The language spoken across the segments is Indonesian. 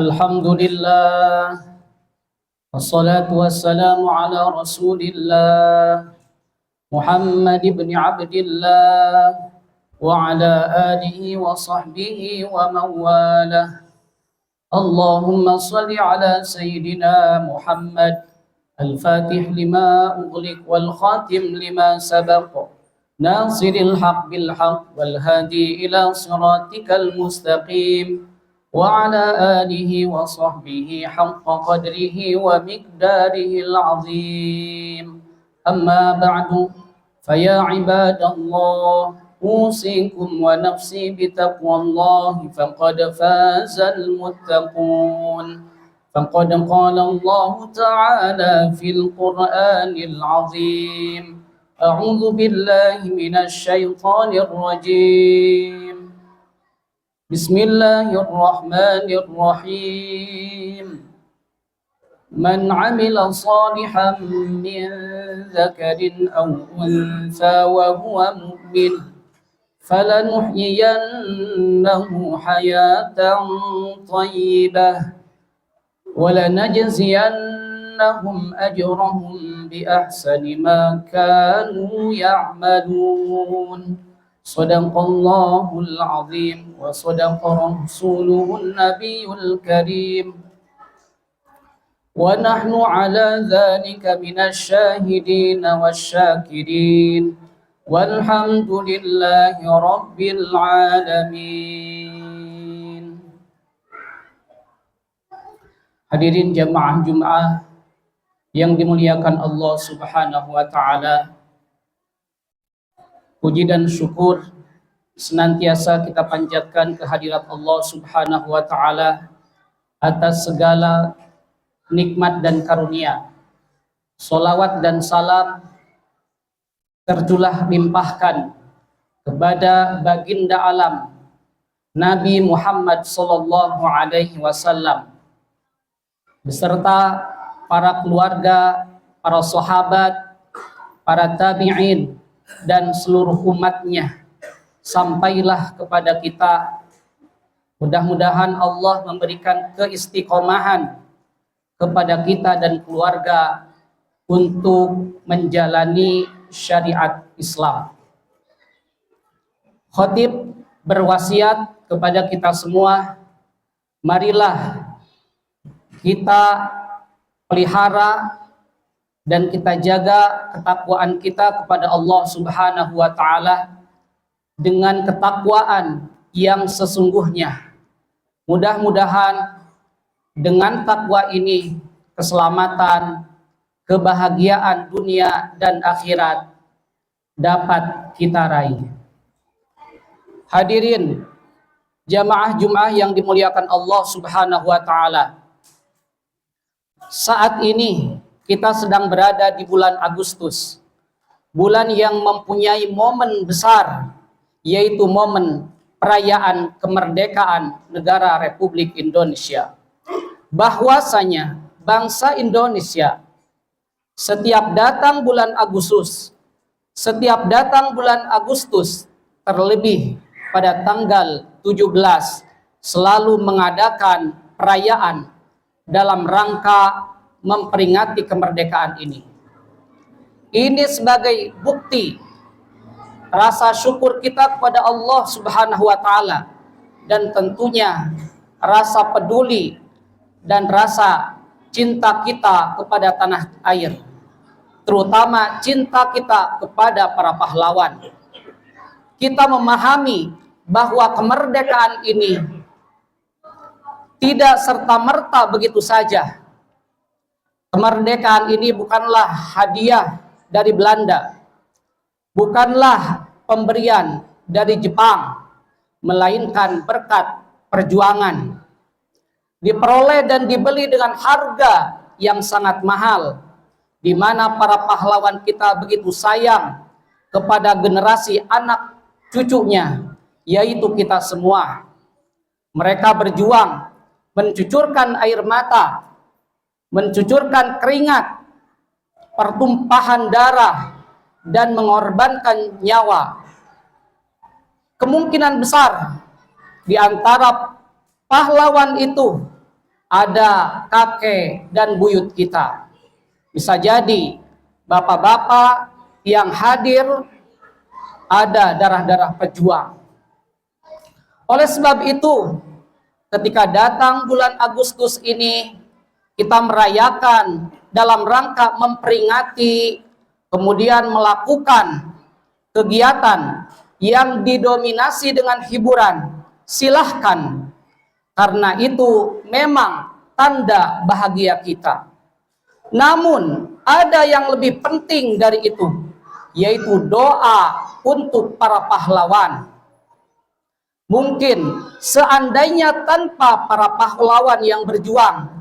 الحمد لله والصلاة والسلام على رسول الله محمد بن عبد الله وعلى آله وصحبه ومن والاه. اللهم صل على سيدنا محمد الفاتح لما أغلق والخاتم لما سبق ناصر الحق بالحق والهادي إلى صراطك المستقيم وعلى آله وصحبه حق قدره ومقداره العظيم. أما بعد فيا عباد الله أوصيكم ونفسي بتقوى الله فقد فاز المتقون. فقد قال الله تعالى في القرآن العظيم: أعوذ بالله من الشيطان الرجيم. بسم الله الرحمن الرحيم. من عمل صالحا من ذكر أو أنثى وهو مؤمن فلنحيينه حياة طيبة ولنجزينهم أجرهم بأحسن ما كانوا يعملون. صدق الله العظيم وصدق رسوله النبي الكريم ونحن على ذلك من الشاهدين والشاكرين والحمد لله رب العالمين. Hadirin jamaah Jumat yang dimuliakan Allah Subhanahu wa taala. Puji dan syukur senantiasa kita panjatkan kehadirat Allah Subhanahu wa taala atas segala nikmat dan karunia. Salawat dan salam terjulah limpahkan kepada baginda alam Nabi Muhammad sallallahu alaihi wasallam beserta para keluarga, para sahabat, para tabi'in dan seluruh umatnya sampailah kepada kita. Mudah-mudahan Allah memberikan keistiqomahan kepada kita dan keluarga untuk menjalani syariat Islam. Khatib berwasiat kepada kita semua, marilah kita pelihara dan kita jaga ketakwaan kita kepada Allah Subhanahu wa taala dengan ketakwaan yang sesungguhnya. Mudah-mudahan dengan takwa ini keselamatan, kebahagiaan dunia dan akhirat dapat kita raih. Hadirin jamaah Jumat yang dimuliakan Allah Subhanahu wa taala. Saat ini kita sedang berada di bulan Agustus, bulan yang mempunyai momen besar, yaitu momen perayaan kemerdekaan negara Republik Indonesia. Bahwasanya bangsa Indonesia setiap datang bulan Agustus, terlebih pada tanggal 17 selalu mengadakan perayaan dalam rangka memperingati kemerdekaan ini. Ini sebagai bukti rasa syukur kita kepada Allah Subhanahu wa taala dan tentunya rasa peduli dan rasa cinta kita kepada tanah air, terutama cinta kita kepada para pahlawan. Kita memahami bahwa kemerdekaan ini tidak serta-merta begitu saja. Kemerdekaan ini bukanlah hadiah dari Belanda, bukanlah pemberian dari Jepang, melainkan berkat perjuangan. Diperoleh dan dibeli dengan harga yang sangat mahal, di mana para pahlawan kita begitu sayang kepada generasi anak cucunya, yaitu kita semua. Mereka berjuang, mencucurkan air mata, mencucurkan keringat, pertumpahan darah, dan mengorbankan nyawa. Kemungkinan besar di antara pahlawan itu ada kakek dan buyut kita. Bisa jadi bapak-bapak yang hadir ada darah-darah pejuang. Oleh sebab itu, ketika datang bulan Agustus ini, kita merayakan dalam rangka memperingati, kemudian melakukan kegiatan yang didominasi dengan hiburan. Silahkan, karena itu memang tanda bahagia kita. Namun ada yang lebih penting dari itu, yaitu doa untuk para pahlawan. Mungkin seandainya tanpa para pahlawan yang berjuang,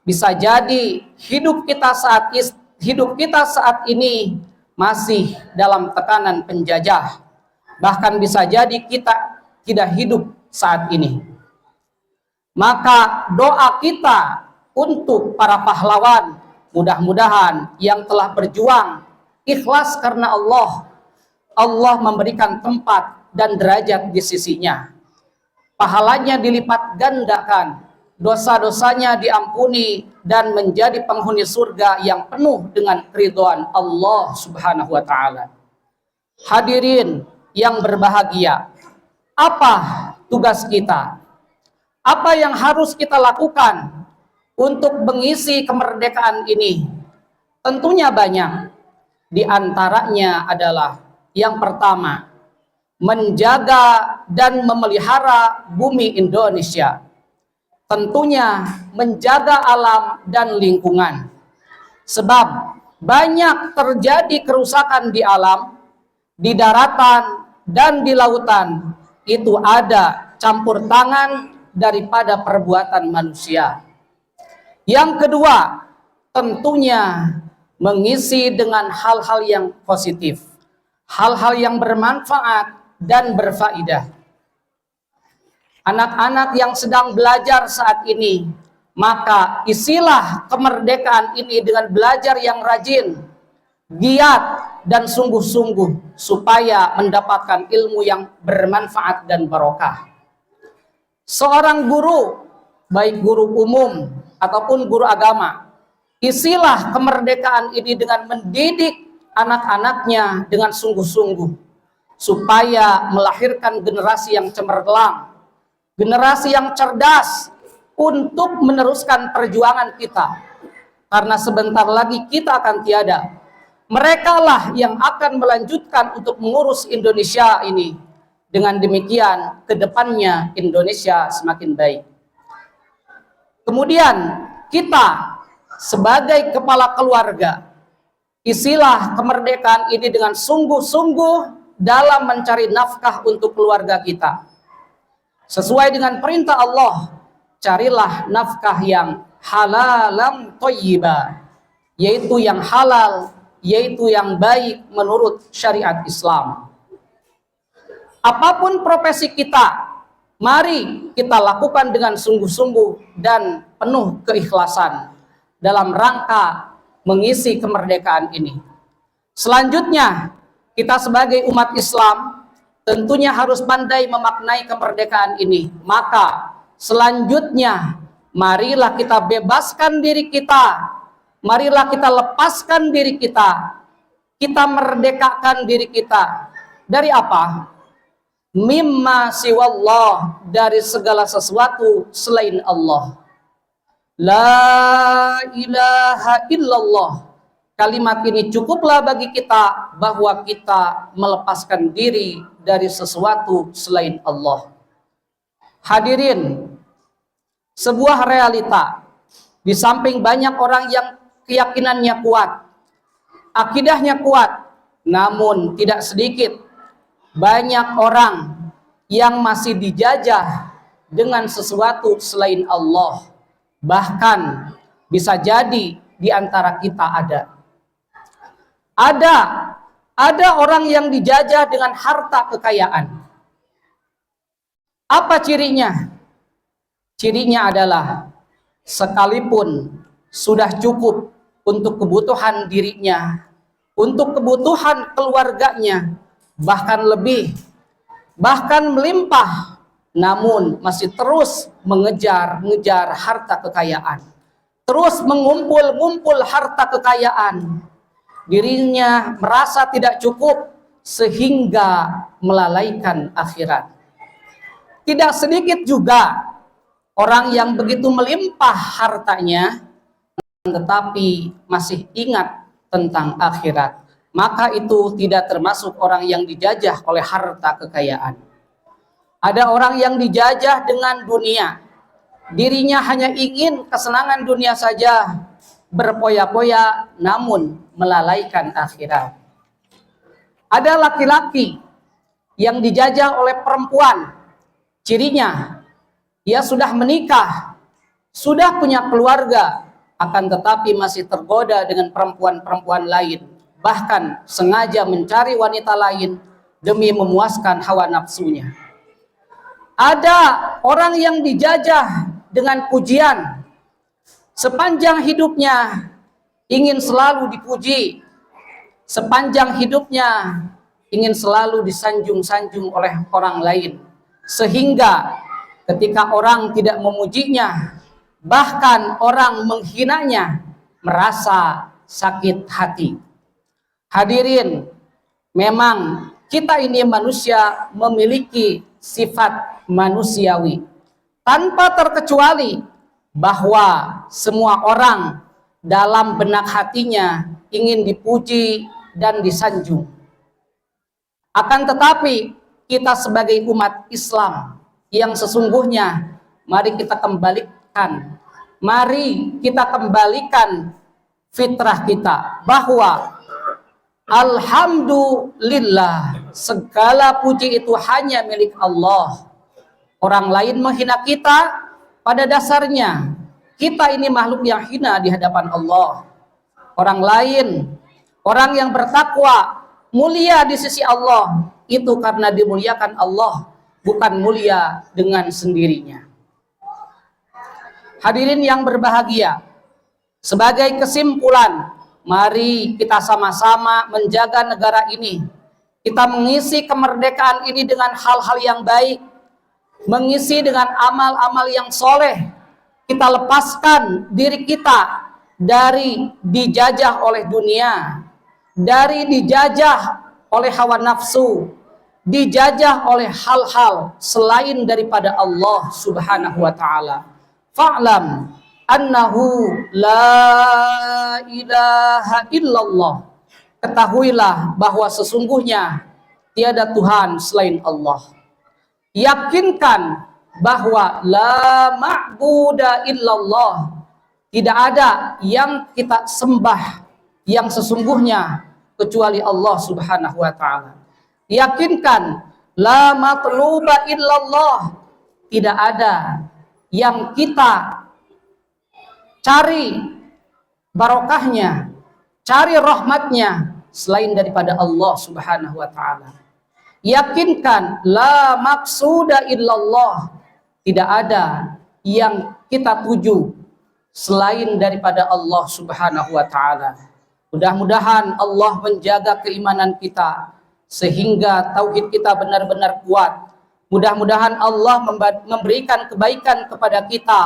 bisa jadi hidup kita saat ini masih dalam tekanan penjajah. Bahkan bisa jadi kita tidak hidup saat ini. Maka doa kita untuk para pahlawan, mudah-mudahan yang telah berjuang ikhlas karena Allah, Allah memberikan tempat dan derajat di sisinya. Pahalanya dilipat gandakan, dosa-dosanya diampuni, dan menjadi penghuni surga yang penuh dengan keridhaan Allah Subhanahu wa Ta'ala. Hadirin yang berbahagia, apa tugas kita? Apa yang harus kita lakukan untuk mengisi kemerdekaan ini? Tentunya banyak. Di antaranya adalah yang pertama, menjaga dan memelihara bumi Indonesia. Tentunya menjaga alam dan lingkungan. Sebab banyak terjadi kerusakan di alam, di daratan dan di lautan. Itu ada campur tangan daripada perbuatan manusia. Yang kedua, tentunya mengisi dengan hal-hal yang positif, hal-hal yang bermanfaat dan berfaedah. Anak-anak yang sedang belajar saat ini, maka isilah kemerdekaan ini dengan belajar yang rajin, giat dan sungguh-sungguh supaya mendapatkan ilmu yang bermanfaat dan barokah. Seorang guru, baik guru umum ataupun guru agama, isilah kemerdekaan ini dengan mendidik anak-anaknya dengan sungguh-sungguh supaya melahirkan generasi yang cemerlang, generasi yang cerdas untuk meneruskan perjuangan kita. Karena sebentar lagi kita akan tiada. Merekalah yang akan melanjutkan untuk mengurus Indonesia ini. Dengan demikian, ke depannya Indonesia semakin baik. Kemudian, kita sebagai kepala keluarga, isilah kemerdekaan ini dengan sungguh-sungguh dalam mencari nafkah untuk keluarga kita. Sesuai dengan perintah Allah, carilah nafkah yang halalan thayyibah, yaitu yang halal, yaitu yang baik menurut syariat Islam. Apapun profesi kita, mari kita lakukan dengan sungguh-sungguh dan penuh keikhlasan dalam rangka mengisi kemerdekaan ini. Selanjutnya, kita sebagai umat Islam tentunya harus pandai memaknai kemerdekaan ini. Maka selanjutnya, marilah kita bebaskan diri kita, marilah kita lepaskan diri kita, kita merdekakan diri kita. Dari apa? Mimma siwallah, dari segala sesuatu selain Allah. La ilaha illallah. Kalimat ini cukuplah bagi kita bahwa kita melepaskan diri dari sesuatu selain Allah. Hadirin, sebuah realita, di samping banyak orang yang keyakinannya kuat, akidahnya kuat, namun tidak sedikit banyak orang yang masih dijajah dengan sesuatu selain Allah. Bahkan bisa jadi di antara kita ada orang yang dijajah dengan harta kekayaan. Apa cirinya? Cirinya adalah sekalipun sudah cukup untuk kebutuhan dirinya, untuk kebutuhan keluarganya, bahkan lebih, bahkan melimpah, namun masih terus mengejar harta kekayaan, terus mengumpul harta kekayaan. Dirinya merasa tidak cukup sehingga melalaikan akhirat. Tidak sedikit juga orang yang begitu melimpah hartanya tetapi masih ingat tentang akhirat, maka itu tidak termasuk orang yang dijajah oleh harta kekayaan. Ada orang yang dijajah dengan dunia, dirinya hanya ingin kesenangan dunia saja, berpoya-poya namun melalaikan akhirat. Ada laki-laki yang dijajah oleh perempuan, cirinya ia sudah menikah, sudah punya keluarga, akan tetapi masih tergoda dengan perempuan-perempuan lain, bahkan sengaja mencari wanita lain demi memuaskan hawa nafsunya. Ada orang yang dijajah dengan pujian, sepanjang hidupnya ingin selalu dipuji, sepanjang hidupnya ingin selalu disanjung-sanjung oleh orang lain, sehingga ketika orang tidak memujinya, bahkan orang menghinanya, merasa sakit hati. Hadirin, memang kita ini manusia memiliki sifat manusiawi, tanpa terkecuali bahwa semua orang dalam benak hatinya ingin dipuji dan disanjung. Akan tetapi kita sebagai umat Islam yang sesungguhnya, mari kita kembalikan fitrah kita bahwa alhamdulillah, segala puji itu hanya milik Allah. Orang lain menghina kita, pada dasarnya kita ini makhluk yang hina di hadapan Allah. Orang lain, orang yang bertakwa, mulia di sisi Allah, itu karena dimuliakan Allah, bukan mulia dengan sendirinya. Hadirin yang berbahagia, sebagai kesimpulan, mari kita sama-sama menjaga negara ini. Kita mengisi kemerdekaan ini dengan hal-hal yang baik, mengisi dengan amal-amal yang soleh. Kita lepaskan diri kita dari dijajah oleh dunia, dari dijajah oleh hawa nafsu, dijajah oleh hal-hal selain daripada Allah Subhanahu wa ta'ala. Fa'lam annahu la ilaha illallah. Ketahuilah bahwa sesungguhnya tiada Tuhan selain Allah. Yakinkan bahwa la ma'buda illallah, tidak ada yang kita sembah yang sesungguhnya kecuali Allah Subhanahu wa ta'ala. Yakinkan la matluba illallah, tidak ada yang kita cari barokahnya, cari rahmatnya selain daripada Allah Subhanahu wa ta'ala. Yakinkan la maqsuda illallah, tidak ada yang kita tuju selain daripada Allah Subhanahu wa ta'ala. Mudah-mudahan Allah menjaga keimanan kita sehingga tauhid kita benar-benar kuat. Mudah-mudahan Allah memberikan kebaikan kepada kita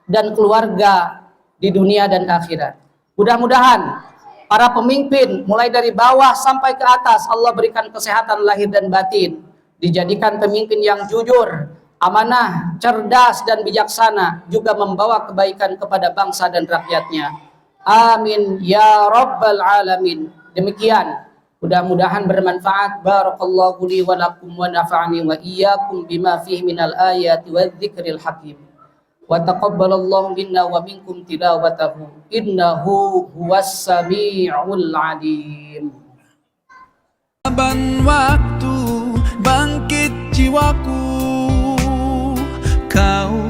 dan keluarga di dunia dan akhirat. Mudah-mudahan para pemimpin mulai dari bawah sampai ke atas Allah berikan kesehatan lahir dan batin, dijadikan pemimpin yang jujur, amanah, cerdas dan bijaksana, juga membawa kebaikan kepada bangsa dan rakyatnya. Amin ya rabbal alamin. Demikian, mudah-mudahan bermanfaat. Barakallahu li wa lakum wa nafa'ani wa iyyakum bima fihi minal ayati wadh-dhikril hakim. Wa taqabbalallahu minna wa minkum tilawatahu innahu huwas samiul alim. Waktu bangkit jiwaku, kau